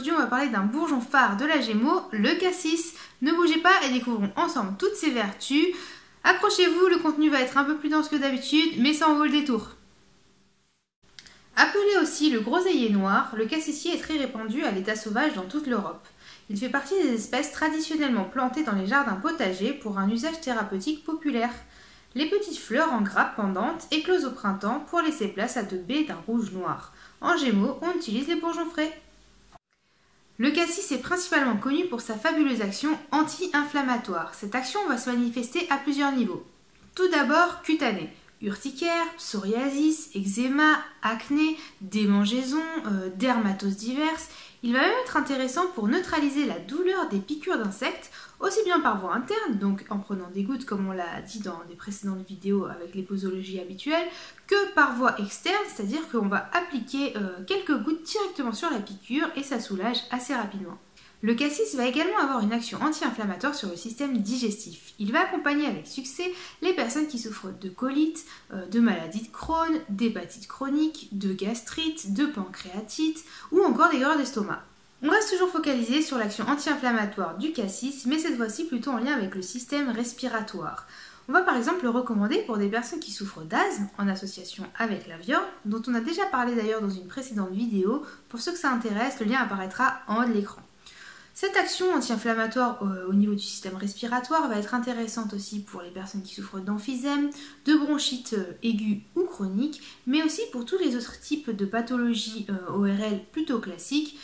Aujourd'hui, on va parler d'un bourgeon phare de la Gémeaux, le cassis. Ne bougez pas et découvrons ensemble toutes ses vertus. Accrochez-vous, le contenu va être un peu plus dense que d'habitude, mais ça en vaut le détour. Appelé aussi le groseillier noir, le cassissier est très répandu à l'état sauvage dans toute l'Europe. Il fait partie des espèces traditionnellement plantées dans les jardins potagers pour un usage thérapeutique populaire. Les petites fleurs en grappes pendantes éclosent au printemps pour laisser place à 2 baies d'un rouge noir. En Gémeaux, on utilise les bourgeons frais. Le cassis est principalement connu pour sa fabuleuse action anti-inflammatoire. Cette action va se manifester à plusieurs niveaux. Tout d'abord, cutanée. Urticaire, psoriasis, eczéma, acné, démangeaisons, dermatoses diverses. Il va même être intéressant pour neutraliser la douleur des piqûres d'insectes, aussi bien par voie interne, donc en prenant des gouttes comme on l'a dit dans des précédentes vidéos avec les posologies habituelles, que par voie externe, c'est-à-dire qu'on va appliquer quelques gouttes directement sur la piqûre et ça soulage assez rapidement. Le cassis va également avoir une action anti-inflammatoire sur le système digestif. Il va accompagner avec succès les personnes qui souffrent de colite, de maladie de Crohn, d'hépatite chronique, de gastrite, de pancréatite ou encore des douleurs d'estomac. On reste toujours focalisé sur l'action anti-inflammatoire du cassis, mais cette fois-ci plutôt en lien avec le système respiratoire. On va par exemple le recommander pour des personnes qui souffrent d'asthme en association avec la viorne, dont on a déjà parlé d'ailleurs dans une précédente vidéo. Pour ceux que ça intéresse, le lien apparaîtra en haut de l'écran. Cette action anti-inflammatoire au niveau du système respiratoire va être intéressante aussi pour les personnes qui souffrent d'emphysème, de bronchite aiguë ou chronique, mais aussi pour tous les autres types de pathologies ORL plutôt classiques,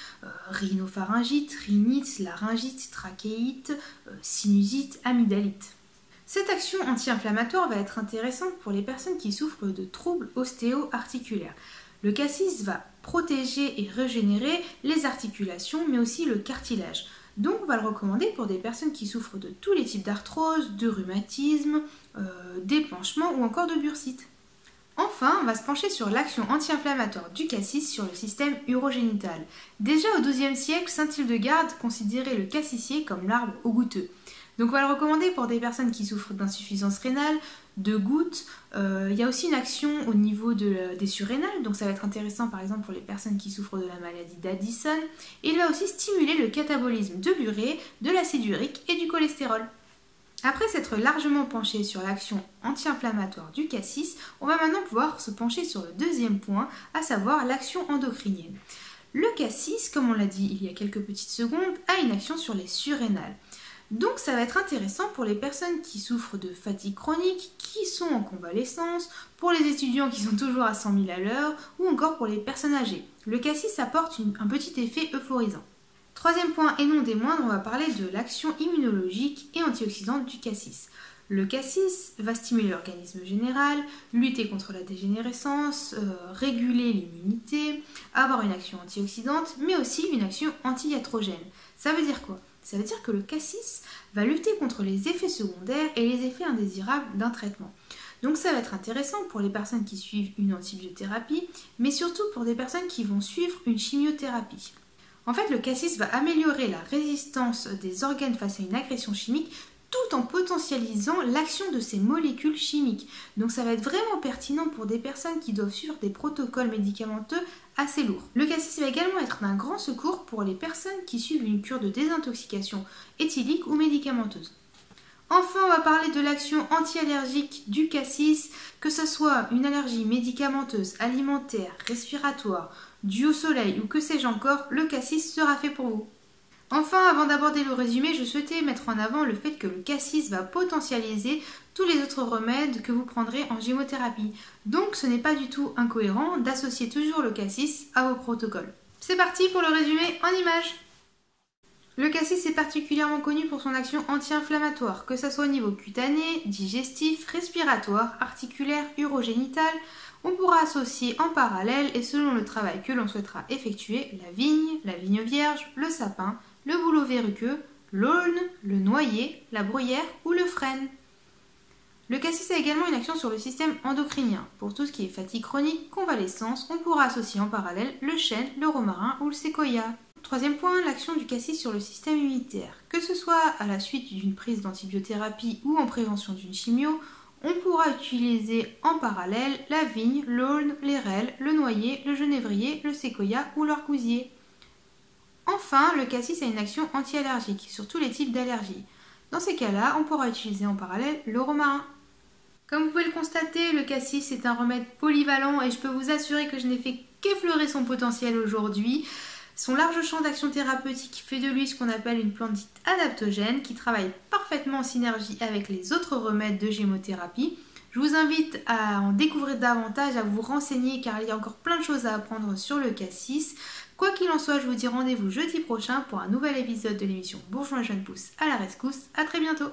rhinopharyngite, rhinite, laryngite, trachéite, sinusite, amygdalite. Cette action anti-inflammatoire va être intéressante pour les personnes qui souffrent de troubles ostéo-articulaires. Le cassis va protéger et régénérer les articulations, mais aussi le cartilage. Donc on va le recommander pour des personnes qui souffrent de tous les types d'arthrose, de rhumatisme, d'épanchement ou encore de bursite. Enfin, on va se pencher sur l'action anti-inflammatoire du cassis sur le système urogénital. Déjà au XIIe siècle, saint Hildegarde considérait le cassissier comme l'arbre au goutteux. Donc on va le recommander pour des personnes qui souffrent d'insuffisance rénale, de gouttes. Il y a aussi une action au niveau des surrénales, donc ça va être intéressant par exemple pour les personnes qui souffrent de la maladie d'Addison. Et il va aussi stimuler le catabolisme de l'urée, de l'acide urique et du cholestérol. Après s'être largement penché sur l'action anti-inflammatoire du cassis, on va maintenant pouvoir se pencher sur le deuxième point, à savoir l'action endocrinienne. Le cassis, comme on l'a dit il y a quelques petites secondes, a une action sur les surrénales. Donc ça va être intéressant pour les personnes qui souffrent de fatigue chronique, qui sont en convalescence, pour les étudiants qui sont toujours à 100 000 à l'heure, ou encore pour les personnes âgées. Le cassis apporte un petit effet euphorisant. Troisième point et non des moindres, on va parler de l'action immunologique et antioxydante du cassis. Le cassis va stimuler l'organisme général, lutter contre la dégénérescence, réguler l'immunité, avoir une action antioxydante, mais aussi une action anti-iatrogène. Ça veut dire quoi ? Ça veut dire que le cassis va lutter contre les effets secondaires et les effets indésirables d'un traitement. Donc ça va être intéressant pour les personnes qui suivent une antibiothérapie, mais surtout pour des personnes qui vont suivre une chimiothérapie. En fait, le cassis va améliorer la résistance des organes face à une agression chimique tout en potentialisant l'action de ces molécules chimiques. Donc ça va être vraiment pertinent pour des personnes qui doivent suivre des protocoles médicamenteux assez lourds. Le cassis va également être d'un grand secours pour les personnes qui suivent une cure de désintoxication éthylique ou médicamenteuse. Enfin, on va parler de l'action anti-allergique du cassis, que ce soit une allergie médicamenteuse, alimentaire, respiratoire, due au soleil ou que sais-je encore, le cassis sera fait pour vous. Enfin, avant d'aborder le résumé, je souhaitais mettre en avant le fait que le cassis va potentialiser tous les autres remèdes que vous prendrez en gémothérapie. Donc ce n'est pas du tout incohérent d'associer toujours le cassis à vos protocoles. C'est parti pour le résumé en images. Le cassis est particulièrement connu pour son action anti-inflammatoire, que ce soit au niveau cutané, digestif, respiratoire, articulaire, urogénital. On pourra associer en parallèle et selon le travail que l'on souhaitera effectuer, la vigne vierge, le sapin, le bouleau verruqueux, l'aulne, le noyer, la bruyère ou le frêne. Le cassis a également une action sur le système endocrinien. Pour tout ce qui est fatigue chronique, convalescence, on pourra associer en parallèle le chêne, le romarin ou le séquoia. Troisième point, l'action du cassis sur le système immunitaire. Que ce soit à la suite d'une prise d'antibiothérapie ou en prévention d'une chimio, on pourra utiliser en parallèle la vigne, l'aulne, l'airelle, le noyer, le genévrier, le séquoia ou l'argousier. Enfin, le cassis a une action anti-allergique sur tous les types d'allergies. Dans ces cas-là, on pourra utiliser en parallèle le romarin. Comme vous pouvez le constater, le cassis est un remède polyvalent et je peux vous assurer que je n'ai fait qu'effleurer son potentiel aujourd'hui. Son large champ d'action thérapeutique fait de lui ce qu'on appelle une plante dite adaptogène qui travaille parfaitement en synergie avec les autres remèdes de gémothérapie. Je vous invite à en découvrir davantage, à vous renseigner car il y a encore plein de choses à apprendre sur le cassis. Quoi qu'il en soit, je vous dis rendez-vous jeudi prochain pour un nouvel épisode de l'émission Bourgeois Jeune Pousse à la rescousse. À très bientôt.